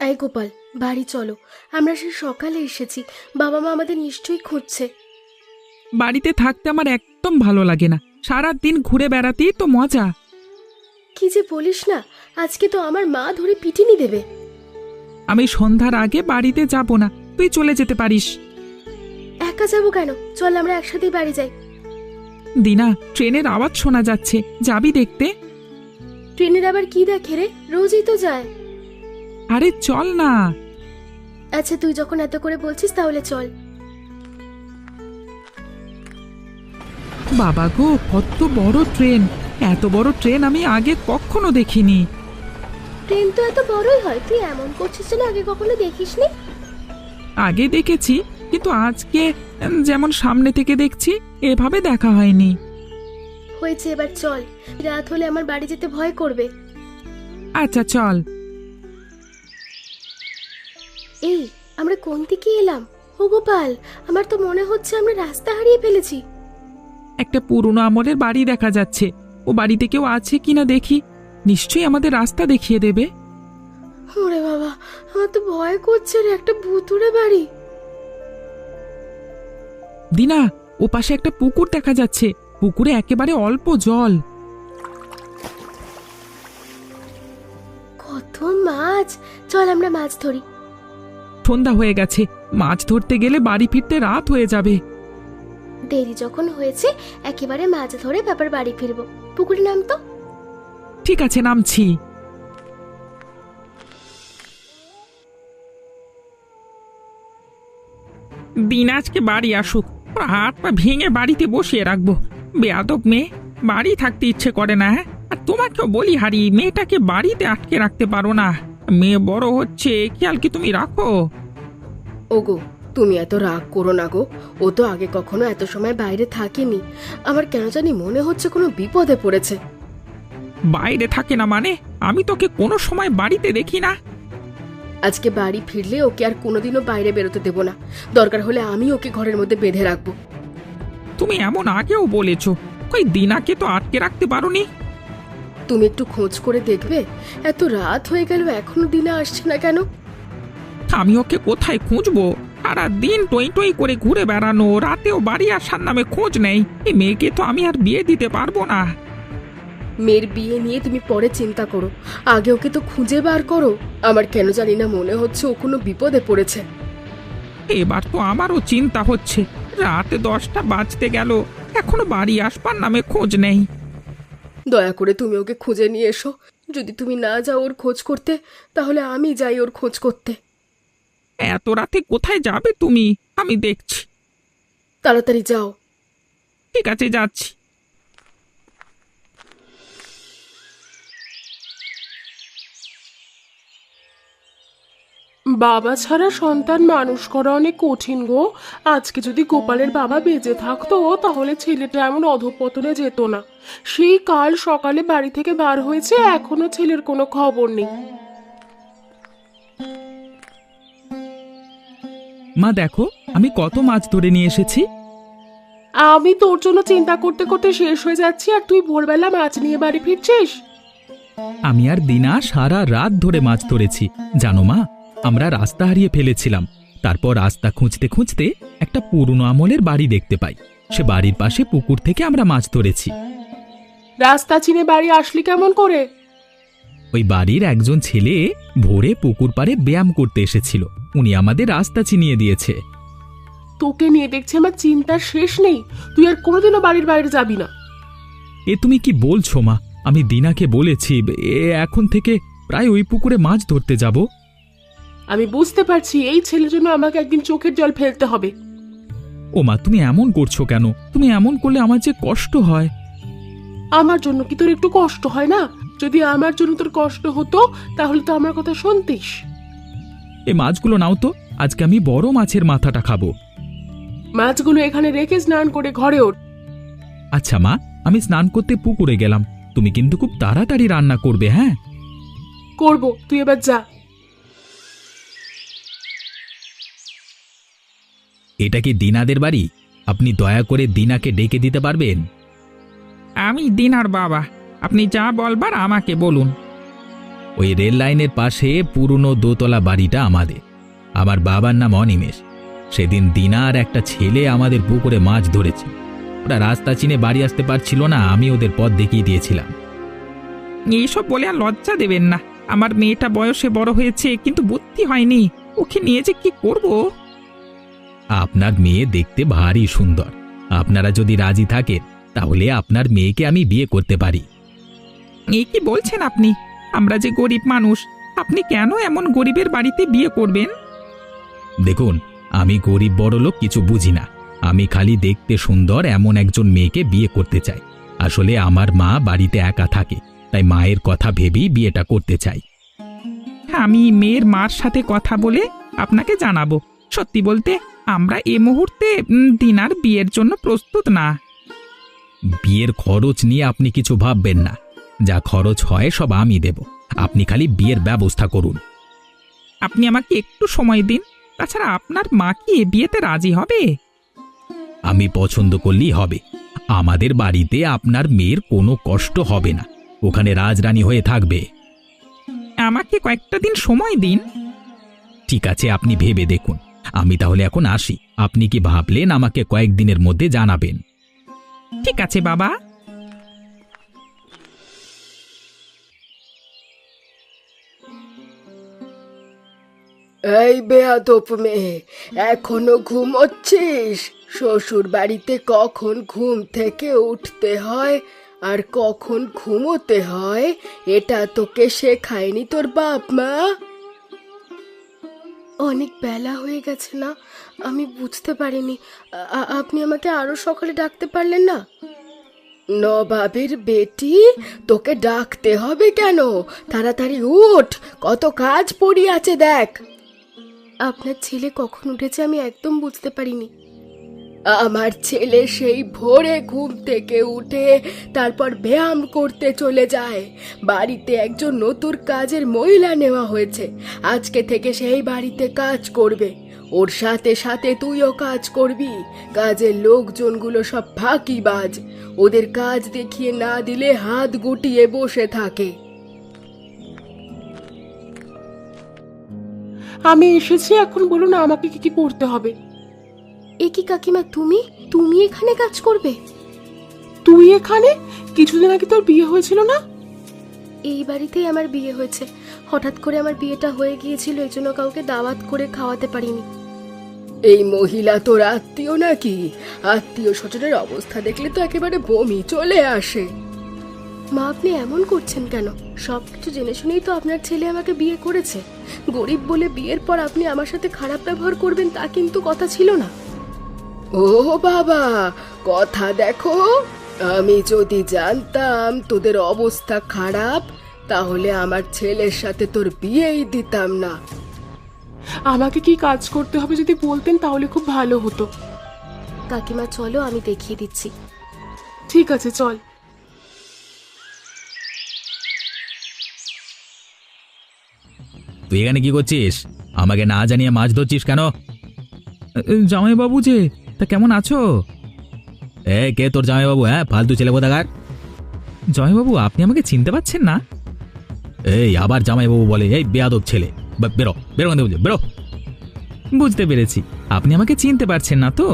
এই গোপাল, বাড়ি চলো। আমরা সেই সকালে এসেছি, বাবা মা আমাদের নিশ্চয়ই খুঁজছে। বাড়িতে থাকতে আমার একদম ভালো লাগে না, সারা দিন ঘুরে বেড়াতেই তো মজা। কি যে বলিস না, আজকে তো আমার মা ধরে পিটিনি দেবে। আমি সন্ধ্যার আগে বাড়িতে যাব না, তুই চলে যেতে পারিস। একা যাবো কেন? চল আমরা একসাথেই বাড়ি যাই। দিনা, ট্রেনের আওয়াজ শোনা যাচ্ছে, যাবি দেখতে? ট্রেনের আবার কি দেখে রে? রোজই তো যায়। আরে চল না। আচ্ছা, তুই যখন এত করে বলছিস তাহলে চল। বাবা গো, কত বড় ট্রেন! এত বড় ট্রেন আমি আগে কখনো দেখিনি। ট্রেন তো এত বড়ই হয়, তুই এমন করছিস যেন আগে কখনো দেখিসনি। আগে দেখেছি, কিন্তু আজকে যেমন সামনে থেকে দেখছি এভাবে দেখা হয়নি। হয়েছে, এবার চল। রাত হলে আমার বাড়ি যেতে ভয় করবে। আচ্ছা চল। এই, আমরা কোন দিকে এলাম? ও গোপাল, আমার তো মনে হচ্ছে আমরা রাস্তা হারিয়ে ফেলেছি। একটা পুরনো আমলের বাড়ি দেখা যাচ্ছে, ও বাড়িতে কেউ আছে কিনা দেখি, নিশ্চয়ই আমাদের রাস্তা দেখিয়ে দেবে। ওরে বাবা, আমার তো ভয় করছে রে, একটা ভুতুড়ে বাড়ি। দিনা, ও পাশে একটা পুকুর দেখা যাচ্ছে, পুকুরে একেবারে অল্প জল। কত মাছ! চল আমরা মাছ ধরি। সন্ধ্যা হয়ে গেছে, মাছ ধরতে গেলে বাড়ি ফিরতে রাত হয়ে যাবে। দেরি যখন হয়েছে, একেবারে মাছ ধরে তারপর বাড়ি ফিরবো। পুকুরে নাম তো। ঠিক আছে, নামছি। দিন আজকে বাড়ি আসুক, ওর হাত পা ভেঙে বাড়িতে বসিয়ে রাখবো। বেয়াদব মেয়ে, বাড়ি থাকতে ইচ্ছে করে না। হ্যাঁ, আর তোমাকেও বলি হারি, মেয়েটাকে বাড়িতে আটকে রাখতে পারো না। মেয়ে বড় হচ্ছে, খেয়াল কি তুমি রাখো? ওগো, তুমি এত রাগ করো না গো। ও তো আগে কখনো এত সময় বাইরে থাকেনি। আমার কেন জানি মনে হচ্ছে কোনো বিপদে পড়েছে। বাইরে থাকে না মানে? আমি তোকে কোনো সময় বাড়িতে দেখি না। আজকে বাড়ি ফিরলে ওকে আর কোনোদিনও বাইরে বেরোতে দেব না। দরকার হলে আমি ওকে ঘরের মধ্যে বেঁধে রাখবো। তুমি এমন আগেও বলেছো, কই দিনাকে তো আটকে রাখতে পারোনি। তুমি একটু খোঁজ করে দেখবে, এত রাত হয়ে গেল এখনো দিনা আসছে না কেন? আমি ওকে কোথায় খুঁজবো? সারা দিন টই টই করে ঘুরে বেড়ানো, রাতেও বাড়ি আসার নামে খোঁজ নেই। এই মেয়েকে তো আমি আর বিয়ে দিতে পারবো না। মেয়ের বিয়ে নিয়ে তুমি পরে চিন্তা করো, আগে ওকে তো খুঁজে বার করো। আমার কেন জানি না মনে হচ্ছে ও কোনো বিপদে পড়েছে। এবার তো আমারও চিন্তা হচ্ছে, রাতে 10টা বাজতে গেল, এখনো বাড়ি আসবার নামে খোঁজ নেই। দয়া করে তুমি ওকে খুঁজে নিয়ে এসো। যদি তুমি না যাও ওর খোঁজ করতে, তাহলে আমি যাই ওর খোঁজ করতে। এত রাতে কোথায় যাবে তুমি? আমি দেখছি। তাড়াতাড়ি যাও। ঠিক আছে, যাচ্ছি। বাবা ছাড়া সন্তান মানুষ করা অনেক কঠিন গো। আজকে যদি গোপালের বাবা বেঁচে থাকতো, তাহলে ছেলেটা এমন অধঃপতনে যেত না। সেই কাল সকালে বাড়ি থেকে বার হয়েছে, এখনো ছেলের কোনো খবর নেই। মা দেখো, আমি কত মাছ ধরে নিয়ে এসেছি। আমি তোর জন্য চিন্তা করতে করতে শেষ হয়ে যাচ্ছি, আর তুই ভোরবেলা মাছ নিয়ে বাড়ি ফিরছিস। আমি আর দিনা সারা রাত ধরে মাছ ধরেছি। জানো মা, আমরা রাস্তা হারিয়ে ফেলেছিলাম, তারপর রাস্তা খুঁজতে খুঁজতে একটা পুরনো আমলের বাড়ি দেখতে পাই। সে বাড়ির পাশে পুকুর থেকে আমরা মাছ ধরেছি। রাস্তা চিনে বাড়ি আসলি কেমন করে? ওই বাড়ির একজন ছেলে ভোরে পুকুর পাড়ে ব্যায়াম করতে এসেছিল, উনি আমাদের রাস্তা চিনিয়ে দিয়েছে। তোকে নিয়ে দেখছি আমার চিন্তার শেষ নেই। তুই আর কোনোদিনও বাড়ির বাইরে যাবি না। এ তুমি কি বলছো মা? আমি দিনাকে বলেছি এখন থেকে প্রায় ওই পুকুরে মাছ ধরতে যাব। আমি বুঝতে পারছি এই ছেলের জন্য আমাকে একদিন চোখের জল ফেলতে হবে। ও মা, তুমি এমন করছো কেন? তুমি এমন করলে আমার যে কষ্ট হয়। আমার জন্য কি তোর একটু কষ্ট হয় না? যদি আমার জন্য তোর কষ্ট হতো, তাহলে তো আমার কথা শুনতিস। এই মাছগুলো নাও তো, আজকে আমি বড় মাছের মাথাটা খাবো। মাছগুলো এখানে রেখে স্নান করে ঘরে ওঠ। আচ্ছা মা, আমি স্নান করতে পুকুরে গেলাম, তুমি কিন্তু খুব তাড়াতাড়ি রান্না করবে। হ্যাঁ, করব, তুই এবার যা। এটা কি দিনাদের বাড়ি? আপনি দয়া করে দিনাকে ডেকে দিতে পারবেন? আমি দিনার বাবা, আপনি যা বলবার আমাকে বলুন। ওই রেল লাইনের পাশে পুরনো দোতলা বাড়িটা আমাদের। আমার বাবার নাম অনিমেষ। সেদিন দিনা আর একটা ছেলে আমাদের পুকুরে মাছ ধরেছে। ওরা রাস্তা চিনে বাড়ি আসতে পারছিল না, আমি ওদের পথ দেখিয়ে দিয়েছিলাম। এইসব বলে আর লজ্জা দেবেন না। আমার মেয়েটা বয়সে বড় হয়েছে, কিন্তু বুদ্ধি হয়নি। ওকে নিয়ে যে কি করব। আপনার মেয়ে দেখতে ভারী সুন্দর। আপনারা যদি রাজি থাকেন তাহলে আপনার মেয়েকে আমি বিয়ে করতে পারি। এই কি বলছেন আপনি? আমরা যে গরিব মানুষ, আপনি কেন এমন গরিবের বাড়িতে বিয়ে করবেন? দেখুন, আমি গরিব বড়লোক কিছু বুঝি না। আমি খালি দেখতে সুন্দর এমন একজন মেয়েকে বিয়ে করতে চাই। আসলে আমার মা বাড়িতে একা থাকে, তাই মায়ের কথা ভেবেই বিয়েটা করতে চাই। আমি মেয়ের মার সাথে কথা বলে আপনাকে জানাবো। সত্যি বলতে আমরা এ মুহূর্তে দিনার বিয়ের জন্য প্রস্তুত না। বিয়ের খরচ নিয়ে আপনি কিছু ভাববেন না। যা খরচ হয় সব আমি দেব, আপনি খালি বিয়ের ব্যবস্থা করুন। আপনি আমাকে একটু সময় দিন। তাছাড়া আপনার মা কি এ বিয়েতে রাজি হবে? আমি পছন্দ করলেই হবে। আমাদের বাড়িতে আপনার মেয়ের কোনো কষ্ট হবে না। ওখানে রাজরানী হয়ে থাকবে। আমাকে কয়েকটা দিন সময় দিন। ঠিক আছে, আপনি ভেবে দেখুন। আমি তাহলে এখন আসি। আপনি কি ভাবলেন আমাকে কয়েকদিনের মধ্যে জানাবেন? ঠিক আছে বাবা। এই বেয়াদব মেয়ে, এখনো ঘুমোচ্ছিস? শ্বশুর বাড়িতে কখন ঘুম থেকে উঠতে হয় আর কখন ঘুমোতে হয় এটা তোকে শেখায়নি তোর বাপ মা? অনেক বেলা হয়ে গেছে না, আমি বুঝতে পারিনি। আপনি আমাকে আরো সকালে ডাকতে পারলেন না? নবাবের বেটি, তোকে ডাকতে হবে কেন? তাড়াতাড়ি উঠ, কত কাজ পড়ি আছে দেখ। আপনার ছেলে কখন উঠেছে আমি একদম বুঝতে পারিনি। আমার ছেলে সেই ভোরে ঘুম থেকে উঠে তারপর ব্যায়াম করতে চলে যায়। বাড়িতে একজন নতুন কাজের মহিলা নেওয়া হয়েছে, আজকে থেকে সেই বাড়িতে কাজ করবে। ওর সাথে সাথে তুইও কাজ করবি। কাজের লোকজনগুলো সব ফাঁকিবাজ, ওদের কাজ দেখিয়ে না দিলে হাত গুটিয়ে বসে থাকে। আমি এসেছি, এখন বলুন আমাকে কি কি করতে হবে। এ কি কাকিমা, তুমি তুমি এখানে কাজ করবে? তুই এখানে? কিছুদিন আগে তোর বিয়ে হয়েছিল না? এই বাড়িতেই আমার বিয়ে হয়েছে। হঠাৎ করে আমার বিয়েটা হয়ে গিয়েছিল, এই জন্য কাউকে দাওয়াত করে খাওয়াতে পারিনি। এই মহিলা তোর আত্মীয় নাকি? আত্মীয় স্বজনের অবস্থা দেখলে তো একেবারে বমি চলে আসে। মা, আপনি এমন করছেন কেন? সবকিছু জেনে শুনেই তো আপনার ছেলে আমাকে বিয়ে করেছে। গরিব বলে বিয়ের পর আপনি আমার সাথে খারাপ ব্যবহার করবেন তা কিন্তু কথা ছিল না। ও বাবা, কথা দেখো। আমি যদি জানতাম তোদের অবস্থা খারাপ তাহলে আমার ছেলের সাথে তোর বিয়েই দিতাম না। আমাকে কি কাজ করতে হবে যদি বলতেন তাহলে খুব ভালো হতো। কাকিমা চলো, আমি দেখিয়ে দিচ্ছি। ঠিক আছে, চল। তুই এখানে কি করছিস? আমাকে না জানিয়ে মাছ ধরছিস কেন? জামাইবাবু যে, তা কেমন আছো? কে তোর জামাইবাবু? ফালতু ছেলে কোথাকার। জামাইবাবু, আপনি আমাকে চিনতে পারছেন না? এই আবার জামাইবাবু বলে? এই বেয়াদব ছেলে, বেরো বেরো, বেরো। বুঝতে পেরেছি, আপনি আমাকে চিনতে পারছেন না তো,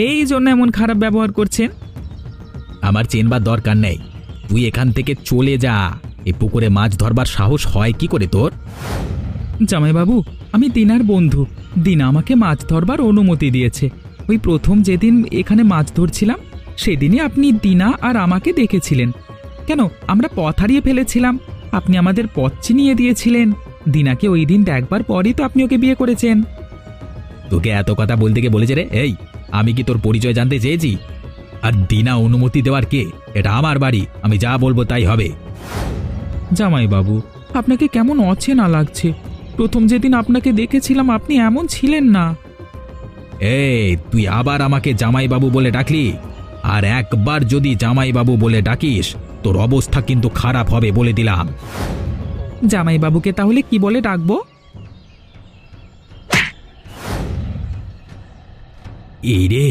এই জন্য এমন খারাপ ব্যবহার করছেন। আমার চেনবার দরকার নেই, তুই এখান থেকে চলে যা। এই পুকুরে মাছ ধরবার সাহস হয় কি করে তোর? জামাইবাবু, আমি দিনার বন্ধু। দিনা আমাকে মাছ ধরবার অনুমতি দিয়েছে। ওই প্রথম যেদিন এখানে মাছ ধরছিলাম সেদিনই আপনি দিনা আর আমাকে দেখেছিলেন। কেন, আমরা পথ হারিয়ে ফেলেছিলাম, আপনি আমাদের পথ চিনিয়ে দিয়েছিলেন। দিনাকে ওই দিন দেখবার পরই তো আপনি ওকে বিয়ে করেছেন। তোকে এত কথা বলতে কে বলেছে রে? এই, আমি কি তোর পরিচয় জানতে চেয়েছি? আর দিনা অনুমতি দেওয়ার কে? এটা আমার বাড়ি, আমি যা বলবো তাই হবে। জামাইবাবু, আপনাকে কেমন অচেনা লাগছে। প্রথম যেদিন আপনাকে দেখেছিলাম আপনি এমন ছিলেন না। এই, তুই আবার আমাকে জামাইবাবু বলে ডাকলি? আর একবার যদি জামাইবাবু বলে ডাকিস তোর অবস্থা কিন্তু খারাপ হবে বলে দিলাম। জামাইবাবুকে তাহলে কি বলে ডাকবো? এই রে,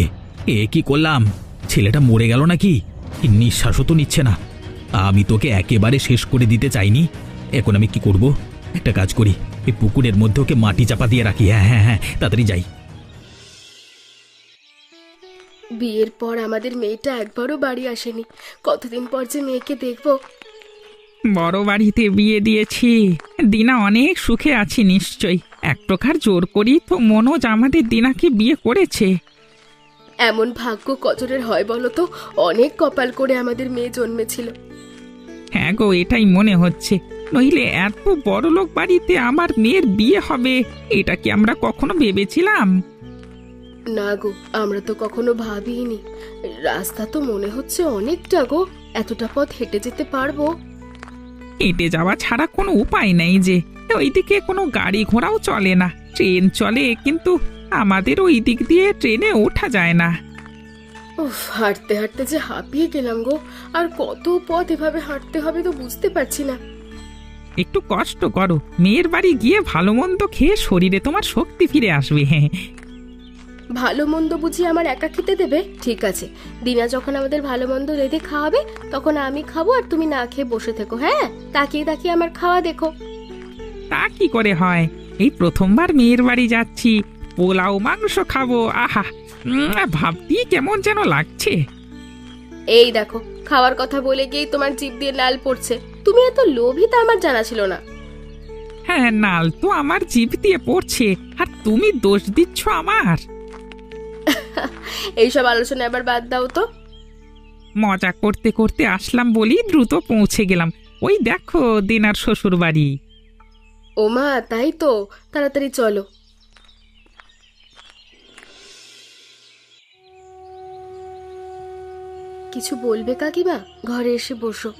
এ কি করলাম? ছেলেটা মরে গেল নাকি? নিঃশ্বাসও তো নিচ্ছে না। আমি তোকে একেবারে শেষ করে দিতে চাইনি। এখন আমি কি করব? একটা কাজ করি, এই পুকুরের মধ্যে ওকে মাটি চাপা দিয়ে রাখি। হ্যাঁ হ্যাঁ হ্যাঁ, তাড়াতাড়ি যাই। বিয়ের পর আমাদের মেয়েটা একবারও বাড়ি আসেনি। কতদিন পর যে মেয়েকে দেখবো। বড় বাড়িতে বিয়ে দিয়েছি, দিনা অনেক সুখে আছি নিশ্চয়ই। এক প্রকার জোর করি তো মনোজ আমাদের দিনাকে বিয়ে করেছে। এমন ভাগ্য কজনের হয় বলো তো? অনেক কপাল করে আমাদের মেয়ে জন্মেছিল। হ্যাঁ গো, এটাই মনে হচ্ছে। নইলে এত বড় লোক বাড়িতে আমার মেয়ের বিয়ে হবে, এটা কি আমরা কখনো ভেবেছিলাম? না গো, আমরা তো কখনো ভাবিনি। রাস্তা তো মনে হচ্ছে অনেকটা গো। এতটা পথ হেঁটে যেতে পারবো? হেঁটে যাওয়া ছাড়া কোনো উপায় নেই যে। ওইদিকে কোনো গাড়ি ঘোড়াও চলে না, ট্রেন চলে, কিন্তু আমাদের ওই দিক দিয়ে ট্রেনে ওঠা যায় না। উফ, হাঁটতে হাঁটতে যে হাঁপিয়ে গেলাম গো। আর কত পথ এভাবে হাঁটতে হবে তো বুঝতে পারছি না। একটু কষ্ট করো, মেয়ের বাড়ি গিয়ে ভালো মন্দ খেয়ে শরীরে তোমার শক্তি ফিরে আসবে। হ্যাঁ, ভালো মন্দ বুঝি আমার একা খেতে দেবে? ঠিক আছে, দিনা যখন আমাদের ভালো মন্দ রেঁধে খাওয়াবে তখন আমি খাবো আর তুমি না খেয়ে বসে থেকো। হ্যাঁ, তাকিয়ে তাকিয়ে আমার খাওয়া দেখো। তা কি করে হয়? এই প্রথমবার মেয়ের বাড়ি যাচ্ছি, পোলাও মাংস খাবো। আহা, ভাবতেই কেমন যেন লাগছে। এই দেখো, খাওয়ার কথা বলে গিয়েই তোমার জিভ দিয়ে লাল পড়ছে। তুমি এত লোভী তা আমার জানা ছিল না। হ্যাঁ, নাল তো আমার জিভ দিয়ে পড়ছে, আর তুমি দোষ দিচ্ছ আমার। এইসব আলোচনা এবার বাদ দাও তো। মজা করতে করতে আসলাম বলি দ্রুত পৌঁছে গেলাম। ওই দেখো দিনার শ্বশুর বাড়ি। ওমা, তাই তো, তাড়াতাড়ি চলো। কিছু বলবে কাকিমা? ঘরে এসে বসো।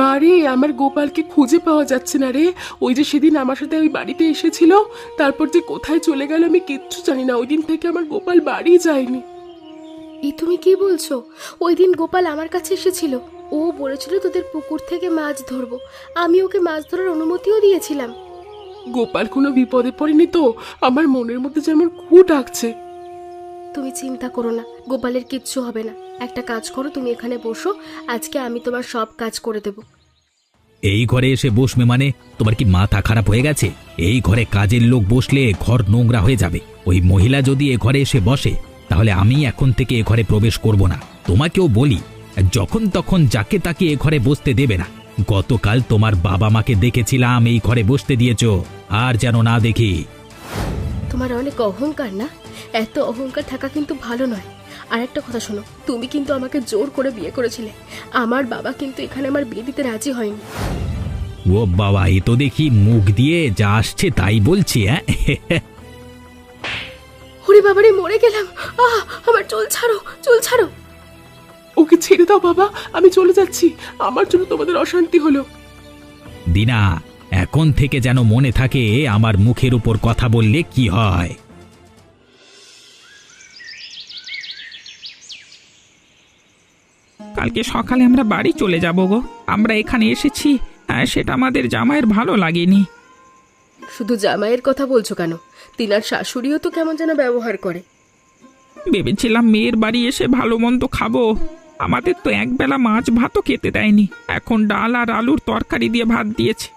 মারে, আমার গোপালকে খুঁজে পাওয়া যাচ্ছে না রে। ওই যে সেদিন আমার সাথে ওই বাড়িতে এসেছিল, তারপর যে কোথায় চলে গেল আমি কিচ্ছু জানি না। ওই দিন থেকে আমার গোপাল বাড়ি যায়নি। এই তুমি কি বলছো? ওই দিন গোপাল আমার কাছে এসেছিল। ও বলেছিল তোদের পুকুর থেকে মাছ ধরবো। আমি ওকে মাছ ধরার অনুমতিও দিয়েছিলাম। গোপাল কোনো বিপদে পড়েনি তো? আমার মনের মধ্যে যেমন খু ডাকছে। তুমি চিন্তা করো না, গোপালের কিচ্ছু হবে না। একটা কাজ করো, তুমি এখানে বসো, আজকে আমি তোমার সব কাজ করে দেব। এই ঘরে এসে বসবে মানে? তোমার কি মাথা খারাপ হয়ে গেছে? এই ঘরে কাজের লোক বসলে ঘর নোংরা হয়ে যাবে। ওই মহিলা যদি এ ঘরে এসে বসে তাহলে আমি এখন থেকে এ ঘরে প্রবেশ করব না। তোমাকেও বলি, যখন তখন যাকে তাকে এ ঘরে বসতে দেবে না। গতকাল তোমার বাবা মাকে দেখেছিলাম এই ঘরে বসতে দিয়েছো, আর যেন না দেখি। তোমার অনেক অহংকার না? এত অহংকার থাকা কিন্তু ভালো নয়। আর একটা কথা শোনো, তুমি কিন্তু আমাকে জোর করে বিয়ে করেছিলে। আমার বাবা কিন্তু এখানে আমার বিয়ে দিতে রাজি হয়নি। ও বাবা, এ তো দেখি মুখ দিয়ে যা আসছে তাই বলছি। হ্যাঁ, ওরে বাবারে, মরে গেলাম। আমার চুল ছাড়ো, চুল ছাড়ো। ওকে ছেড়ে দাও বাবা, আমি চলে যাচ্ছি। আমার জন্য তোমাদের অশান্তি হলো। দিনা, এখন থেকে যেন মনে থাকে আমার মুখের উপর কথা বললে কি হয়। কালকে সকালে আমরা বাড়ি চলে যাব গো। আমরা এখানে এসেছি, সেটা আমাদের জামাইয়ের ভালো লাগেনি। শুধু জামাইয়ের কথা বলছো কেন? তিনার শাশুড়িও তো কেমন যেন ব্যবহার করে। ভেবেছিলাম মেয়ের বাড়ি এসে ভালো মন্দ খাবো। আমাদের তো একবেলা মাছ ভাতও খেতে দেয়নি, এখন ডাল আর আলুর তরকারি দিয়ে ভাত দিয়েছে।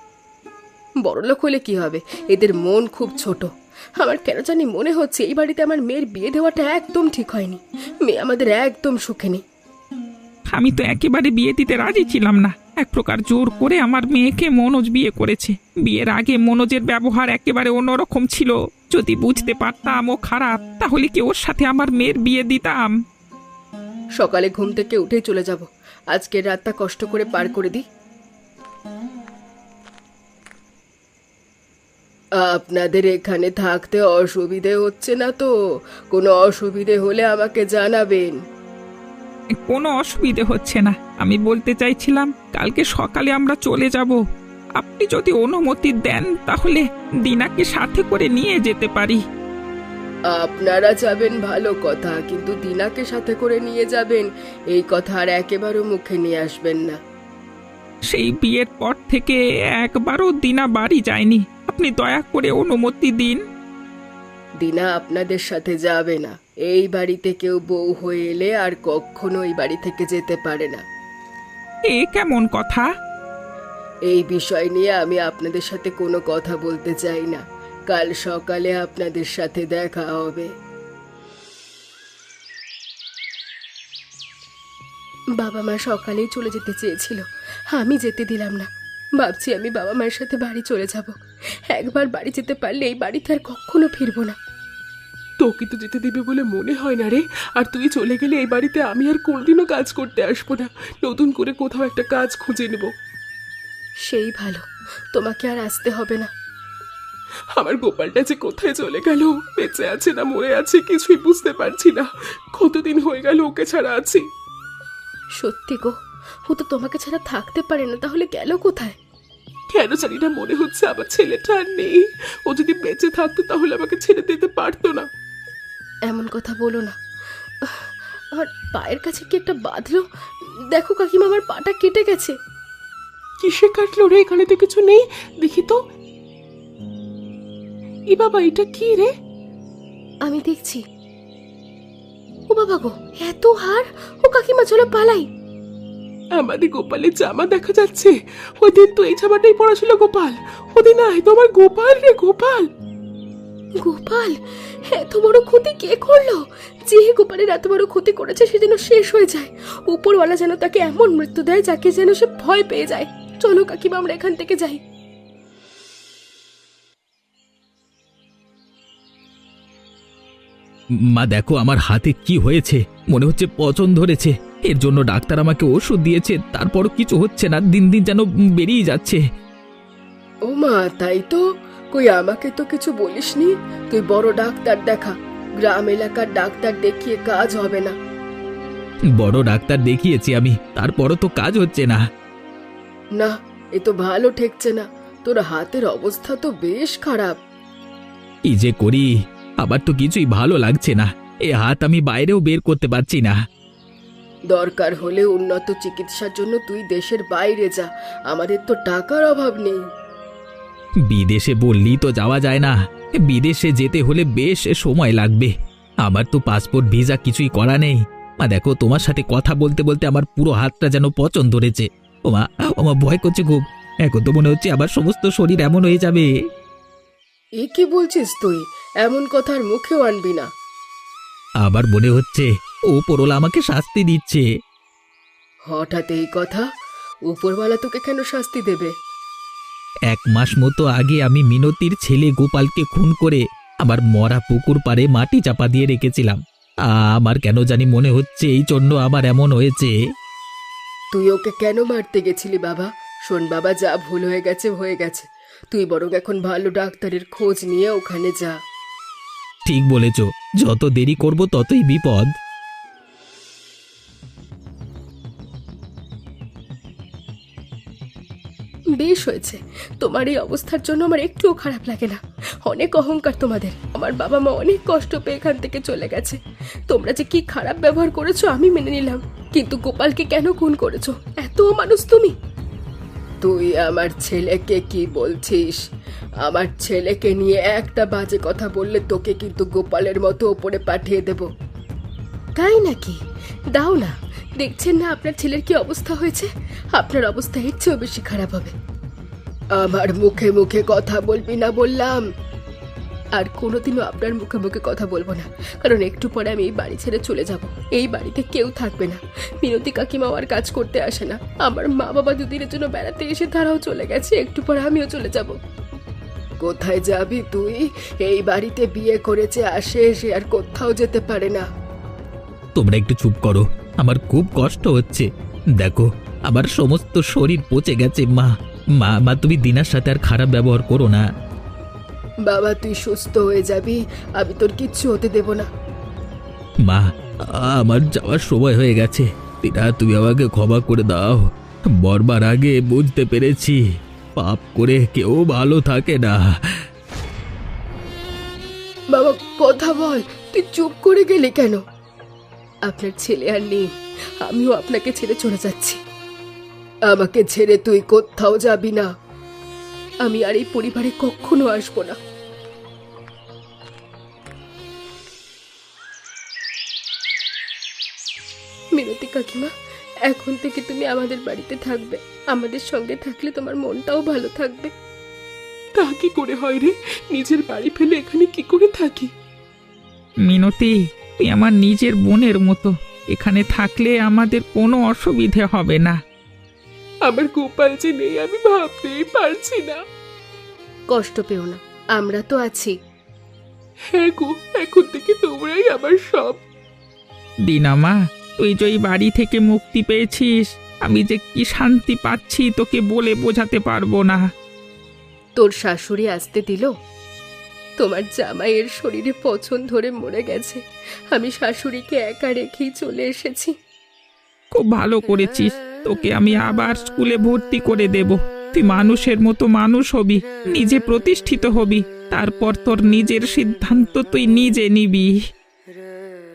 বড়লোক হলে কি হবে, এদের মন খুব ছোট। আমার কেন জানি মনে হচ্ছে এই বাড়িতে আমার মেয়ের বিয়ে দেওয়াটা একদম ঠিক হয়নি। মেয়ে আমাদের একদম সুখে নেই। আমি তো একেবারে বিয়ে দিতে রাজি ছিলাম না। এক প্রকার জোর করে আমার মেয়েকে মনোজ বিয়ে করেছে। বিয়ের আগে মনোজের ব্যবহার একেবারে অন্যরকম ছিল। যদি বুঝতে পারতাম ও খারাপ, তাহলে কি ওর সাথে আমার মেয়ের বিয়ে দিতাম? সকালে ঘুম থেকে উঠেই চলে যাব। আজকের রাতটা কষ্ট করে পার করে দিই। আপনাদের এখানে থাকতে অসুবিধে হচ্ছে না তো? কোনো অসুবিধে হলে আমাকে জানাবেন। কোনো অসুবিধে হচ্ছে না। আমি বলতে চাইছিলাম কালকে সকালে আমরা চলে যাব। আপনি যদি অনুমতি দেন তাহলে দিনাকে সাথে করে নিয়ে যেতে পারি। আপনারা যাবেন ভালো কথা, কিন্তু দিনাকে সাথে করে নিয়ে যাবেন এই কথা আর একেবারে মুখে নিয়ে আসবেন না। সেই বিয়ের পর থেকে একবারও দিনা বাড়ি যায়নি। আপনি দয়া করে অনুমতি দিন। দিনা আপনাদের সাথে যাবে না। এই বাড়িতে কেউ বউ হয়ে এলে আর কখনো এই বাড়ি থেকে যেতে পারে না। এ কেমন কথা? এই বিষয় নিয়ে আমি আপনাদের সাথে কোনো কথা বলতে চাই না। কাল সকালে আপনাদের সাথে দেখা হবে। বাবা মা সকালেই চলে যেতে চেয়েছিল, আমি যেতে দিলাম না। ভাবছি আমি বাবা মায়ের সাথে বাড়ি চলে যাব। একবার বাড়ি যেতে পারলে এই বাড়িতে আর কখনো ফিরবো না। তোকে তো যেতে দিবে বলে মনে হয় না রে। আর তুই চলে গেলে এই বাড়িতে আমি আর কোনোদিনও কাজ করতে আসবো না। নতুন করে কোথাও একটা কাজ খুঁজে নেব। সেই ভালো, তোমাকে আর আসতে হবে না। আমার গোপালটা যে কোথায় চলে গেল, বেঁচে আছে না মরে আছে কিছুই বুঝতে পারছি না। কতদিন হয়ে গেল ওকে ছাড়া আছি। সত্যি গো, ও তো তোমাকে ছাড়া থাকতে পারে না, তাহলে গেল কোথায়? কেন জানি না মনে হচ্ছে আমার ছেলেটা আর নেই। ও যদি বেঁচে থাকতো তাহলে আমাকে ছেড়ে দিতে পারতো না। এমন কথা বলো না। আমার পায়ের কাছে কি একটা বাঁধলো, দেখো কাকিমা, আমার পাটা কেটে গেছে। কিসে কাটলো রে? এখানে তো কিছু নেই, দেখি তো। ই বাবা, এটা কি রে? আমি দেখছি। ও বাবা গো, এত হার! ও কাকিমা, চলো পালাই। আমাদের গোপালের জামা দেখা যাচ্ছে। ওই দিন তো এই জামাটাই পরা ছিল গোপাল। ওদিন আয় তোমার গোপাল রে, গোপাল। গোপাল, এত বড় ক্ষতি কে করলো? যে গোপালের এত বড় ক্ষতি করেছে সে যেন শেষ হয়ে যায়। উপরওয়ালা যেন তাকে এমন মৃত্যু দেয় যাকে যেন সে ভয় পেয়ে যায়। চলো কাকিমা, আমরা এখান থেকে যাই। মা দেখো আমার হাতে কি হয়েছে, মনে হচ্ছে পচন ধরেছে। এর জন্য ডাক্তার আমাকে ওষুধ দিয়েছে, তারপরও কিছু হচ্ছে না, দিন দিন যেন বেরিয়ে যাচ্ছে। ও মা, তাই তো? কই আমাকে তো কিছু বলিসনি। তুই বড় ডাক্তার দেখা, গ্রাম এলাকার ডাক্তার দেখিয়ে কাজ হবে না। বড় ডাক্তার দেখিয়েছি আমি, তারপরও তো কাজ হচ্ছে না। না, এ তো ভালো ঠেকছে না। তোর হাতের অবস্থা তো বেশ খারাপ। কি যে করি, আবার তো কিছুই ভালো লাগছে না। এ হাত আমি বাইরেও বের করতে পারছি না। দরকার হলে উন্নত চিকিৎসার জন্য তুই দেশের বাইরে যা, আমাদের তো টাকার অভাব নেই। বিদেশে বললি তো যাওয়া যায় না, বিদেশে যেতে হলে বেশ সময় লাগবে। আমার তো পাসপোর্ট ভিসা কিছুই করা নেই। মা দেখো, তোমার সাথে কথা বলতে বলতে আমার পুরো হাতটা যেন পচন ধরেছে। ওমা ওমা, ভয় করছে খুব। এখন তো মনে হচ্ছে আমার সমস্ত শরীর এমন হয়ে যাবে। এ কি বলছিস তুই? এমন কথা আর মুখেও আনবি না। আবার মনে হচ্ছে ওপরওয়ালা আমাকে শাস্তি দিচ্ছে। হঠাৎ এই কথা? উপরওয়ালা তোকে কেন শাস্তি দেবে? 1 মাস মতো আগে আমি মিনতির ছেলে গোপালকে খুন করে আমার মরা পুকুর পাড়ে মাটি চাপা দিয়ে রেখেছিলাম। আমার কেন জানি মনে হচ্ছে এই জন্য আমার এমন হয়েছে। তুই ওকে কেন মারতে গেছিলি বাবা? শোন বাবা, যা ভুল হয়ে গেছে হয়ে গেছে। তুই বরং এখন ভালো ডাক্তারের খোঁজ নিয়ে ওখানে যা। ঠিক বলেছ, যত দেরি করব ততই বিপদ। বেশ হয়েছে, তোমার এই অবস্থার জন্য আমার একটুও খারাপ লাগে না। অনেক অহংকার তোমাদের। আমার বাবা মা অনেক কষ্ট পেয়ে এখান থেকে চলে গেছে। তোমরা যে কি খারাপ ব্যবহার করেছো আমি মেনে নিলাম, কিন্তু গোপালকে কেন খুন করেছো? এত মানুষ তুমি! তুই আমার ছেলেকে কি বলছিস? আমার ছেলেকে নিয়ে একটা বাজে কথা বললে তোকে কিন্তু গোপালের মতো ওপরে পাঠিয়ে দেব। তাই নাকি? দাও না, দেখছেন না আপনার ছেলের কি অবস্থা হয়েছে? আপনার অবস্থা এর চেয়েও বেশি খারাপ হবে। আমার মুখে মুখে কথা বলবি না বললাম। আর কোনোদিনও আপনার মুখে মুখে কথা বলবো না, কারণ একটু পরে আমি এই বাড়ি ছেড়ে চলে যাব। এই বাড়িতে কেউ থাকবে না। মিনতি কাকিমাও আর কাজ করতে আসে না। আমার মা বাবা দুদিনের জন্য বেড়াতে এসে তারাও চলে গেছে, একটু পরে আমিও চলে যাব। কোথায় যাবি তুই? এই বাড়িতে বিয়ে করেছে আসে, সে আর কোথাও যেতে পারে না। তোমরা একটু চুপ করো, আমার খুব কষ্ট হচ্ছে। দেখো আমার সমস্ত শরীর পচে গেছে। মা মা মা তুমি দিনার সাথে আর খারাপ ব্যবহার করো না। বাবা, তুই সুস্থ হয়ে যাবি, আমি তোর কিচ্ছু হতে দেব না। মা, আমার যাওয়ার সময় হয়ে গেছে। দিনা, তুমি আমাকে ক্ষমা করে দাও। মরবার আগে বুঝতে পেরেছি পাপ করে কেউ ভালো থাকে না। বাবা কথা বল, তুই চুপ করে গেলি কেন? আপনার ছেলে আর নেই, আমিও আপনাকে ছেড়ে চলে যাচ্ছি। আমাকে ছেড়ে তুই কোথাও যাবি না। আমি আর এই পরিবারে কখনো আসবো না। মিনতি কাকিমা, এখন থেকে তুমি আমাদের বাড়িতে থাকবে। আমাদের সঙ্গে থাকলে তোমার মনটাও ভালো থাকবে। তা কি করে হয় রে? নিজের বাড়ি ফেলে এখানে কি করে থাকি? মিনতি, তুই আমার নিজের বোনের মতো। এখানে থাকলে আমাদের কোনো অসুবিধে হবে না। আমার গোপাল যে নেই আমি ভাবতেই পারছি না। কষ্ট পেও না, আমরা তো আছি। হ্যাঁ গো, এখন থেকে তোমরাই আমার সব। দিনামা, তুই যে এই বাড়ি থেকে মুক্তি পেয়েছিস, আমি যে কি শান্তি পাচ্ছি তোকে বলে বোঝাতে পারবো না। তোর শাশুড়ি আসতে দিল? তোমার জামাইয়ের শরীরে পছন ধরে মরে গেছে। আমি শাশুড়িকে একা রেখেই চলে এসেছি। খুব ভালো করেছিস। তোকে আমি আবার স্কুলে ভর্তি করে দেব। তুই মানুষের মতো মানুষ হবি, নিজে প্রতিষ্ঠিত হবি। তারপর তোর নিজের সিদ্ধান্ত তুই নিজে নিবি।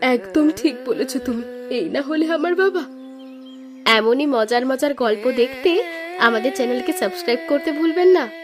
একদম ঠিক বলেছ তুমি। এই না হলে আমার বাবা। এমনই মজার মজার গল্প দেখতে আমাদের চ্যানেলকে সাবস্ক্রাইব করতে ভুলবেন না।